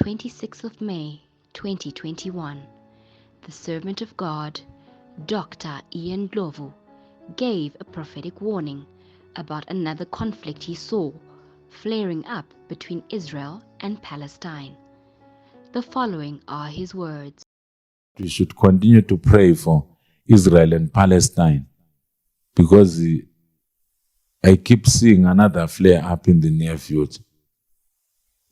26th of May, 2021, the servant of God, Dr. Ndlovu, gave a prophetic warning about another conflict he saw flaring up between Israel and Palestine. The following are his words. We should continue to pray for Israel and Palestine because I keep seeing another flare up in the near future,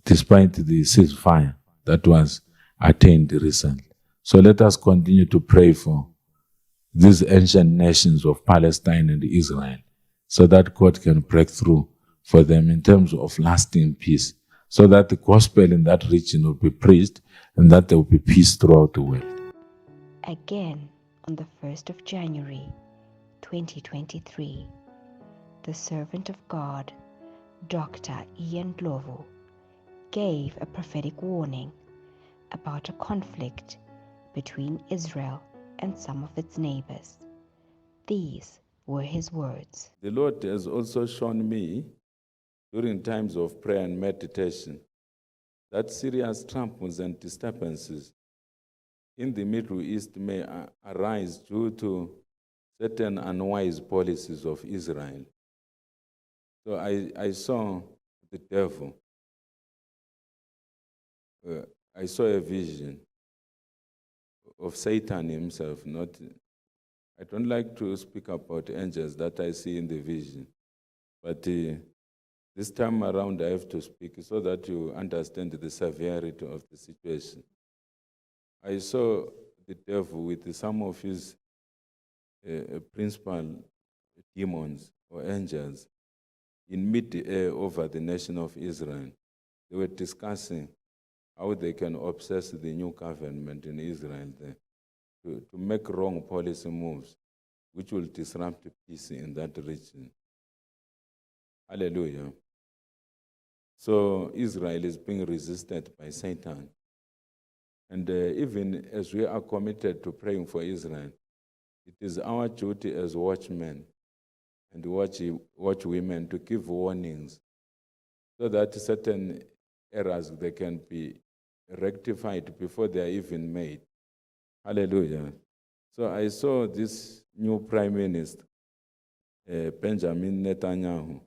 despite the ceasefire that was attained recently. So let us continue to pray for these ancient nations of Palestine and Israel so that God can break through for them in terms of lasting peace, so that the gospel in that region will be preached and that there will be peace throughout the world. Again, on the 1st of January, 2023, the servant of God, Dr. Ndlovu, gave a prophetic warning about a conflict between Israel and some of its neighbors. These were his words. The Lord has also shown me during times of prayer and meditation that serious troubles and disturbances in the Middle East may arise due to certain unwise policies of Israel. So I saw the devil. I saw a vision of Satan himself. I don't like to speak about angels that I see in the vision, but this time around I have to speak so that you understand the severity of the situation. I saw the devil with some of his principal demons or angels in mid-air over the nation of Israel. They were discussing how they can obsess the new government in Israel there to make wrong policy moves which will disrupt peace in that region. Hallelujah. So Israel is being resisted by Satan. And even as we are committed to praying for Israel, it is our duty as watchmen and watchwomen to give warnings so that certain errors they can be rectified before they are even made. Hallelujah. So I saw this new prime minister, Benjamin Netanyahu,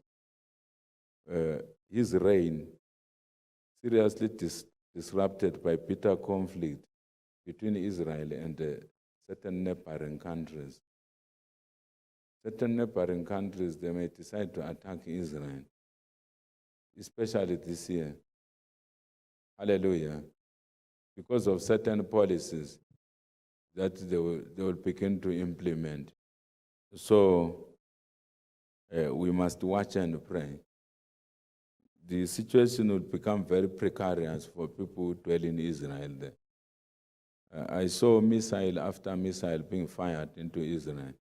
his reign seriously disrupted by bitter conflict between Israel and certain neighboring countries. Certain neighboring countries, they may decide to attack Israel, especially this year. Hallelujah. Because of certain policies that they will begin to implement. So we must watch and pray. The situation will become very precarious for people who dwell in Israel there. I saw missile after missile being fired into Israel.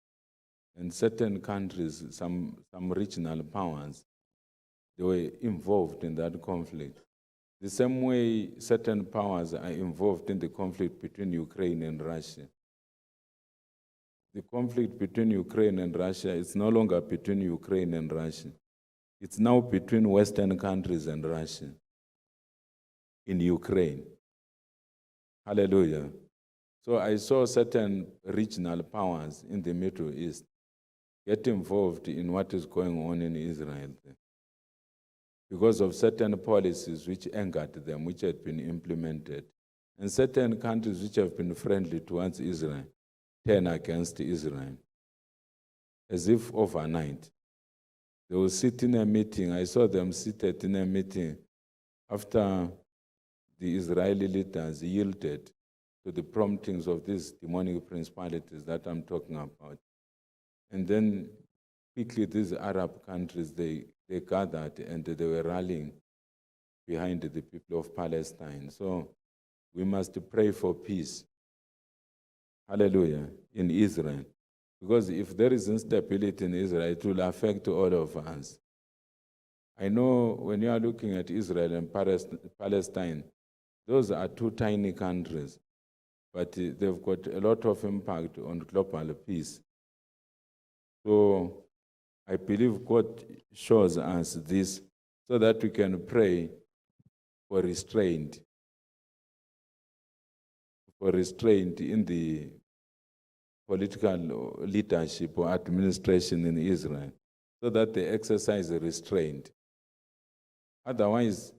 And certain countries, some regional powers, they were involved in that conflict. The same way certain powers are involved in the conflict between Ukraine and Russia. The conflict between Ukraine and Russia is no longer between Ukraine and Russia. It's now between Western countries and Russia in Ukraine. Hallelujah. So I saw certain regional powers in the Middle East get involved in what is going on in Israel because of certain policies which angered them, which had been implemented. And certain countries which have been friendly towards Israel turn against Israel, as if overnight. They will sit in a meeting. I saw them seated in a meeting after the Israeli leaders yielded to the promptings of these demonic principalities that I'm talking about. And then quickly these Arab countries, they gathered and they were rallying behind the people of Palestine. So we must pray for peace. Hallelujah, in Israel. Because if there is instability in Israel, it will affect all of us. I know when you are looking at Israel and Palestine, those are two tiny countries, but they've got a lot of impact on global peace. So I believe God shows us this so that we can pray for restraint for restraint in the political leadership or administration in Israel, so that they exercise restraint. Otherwise,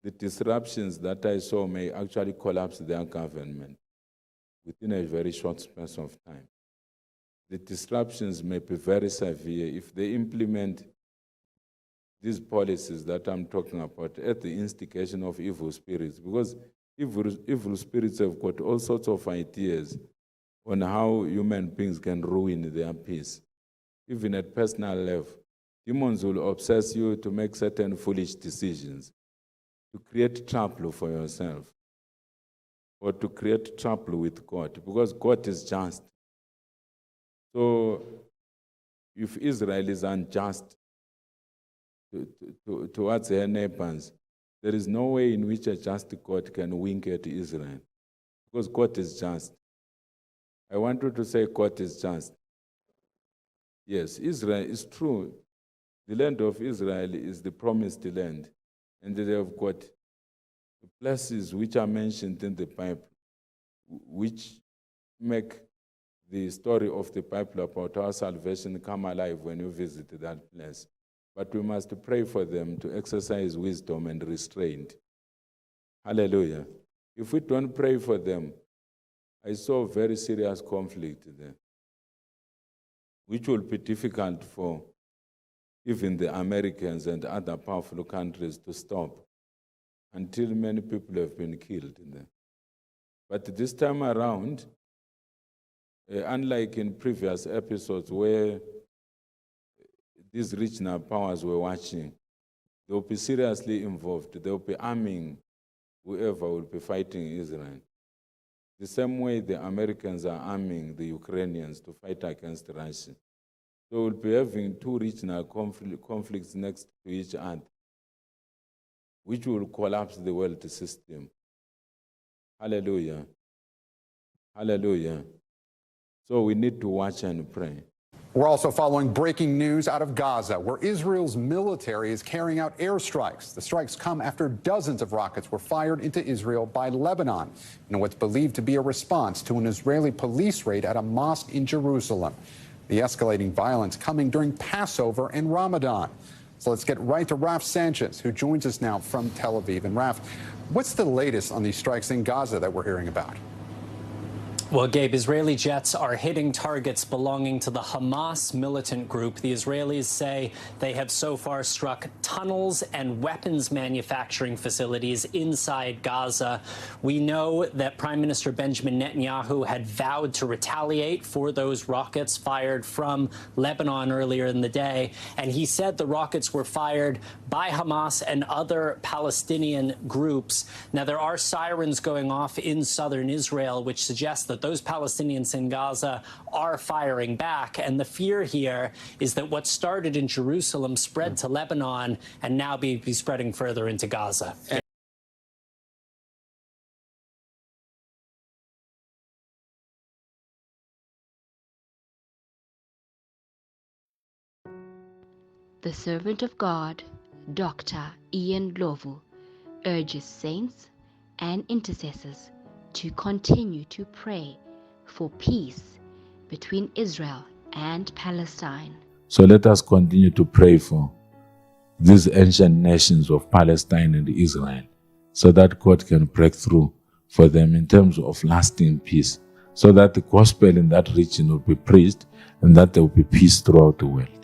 the disruptions that I saw may actually collapse their government within a very short space of time. The disruptions may be very severe if they implement these policies that I'm talking about at the instigation of evil spirits, because evil spirits have got all sorts of ideas on how human beings can ruin their peace. Even at personal level, demons will obsess you to make certain foolish decisions, to create trouble for yourself, or to create trouble with God, because God is just. So if Israel is unjust towards her neighbors, there is no way in which a just God can wink at Israel, because God is just. I want you to say God is just. Yes, Israel is true. The land of Israel is the promised land, and they have got places which are mentioned in the Bible, which make the story of the Bible about our salvation come alive when you visit that place. But we must pray for them to exercise wisdom and restraint. Hallelujah. If we don't pray for them, I saw very serious conflict there, which will be difficult for even the Americans and other powerful countries to stop until many people have been killed there. But this time around, unlike in previous episodes where these regional powers were watching, they will be seriously involved. They will be arming whoever will be fighting Israel. The same way the Americans are arming the Ukrainians to fight against Russia. So we'll be having two regional conflicts next to each other, which will collapse the world system. Hallelujah. Hallelujah. So we need to watch and pray. We're also following breaking news out of Gaza, where Israel's military is carrying out airstrikes. The strikes come after dozens of rockets were fired into Israel by Lebanon in what's believed to be a response to an Israeli police raid at a mosque in Jerusalem. The escalating violence coming during Passover and Ramadan. So let's get right to Raf Sanchez, who joins us now from Tel Aviv. And Raf, what's the latest on these strikes in Gaza that we're hearing about? Well, Gabe, Israeli jets are hitting targets belonging to the Hamas militant group. The Israelis say they have so far struck tunnels and weapons manufacturing facilities inside Gaza. We know that Prime Minister Benjamin Netanyahu had vowed to retaliate for those rockets fired from Lebanon earlier in the day. And he said the rockets were fired by Hamas and other Palestinian groups. Now, there are sirens going off in southern Israel, which suggests that those Palestinians in Gaza are firing back. And the fear here is that what started in Jerusalem spread to Lebanon and now be spreading further into Gaza. The servant of God, Dr. Ndlovu, urges saints and intercessors to continue to pray for peace between Israel and Palestine. So let us continue to pray for these ancient nations of Palestine and Israel, so that God can break through for them in terms of lasting peace, so that the gospel in that region will be preached and that there will be peace throughout the world.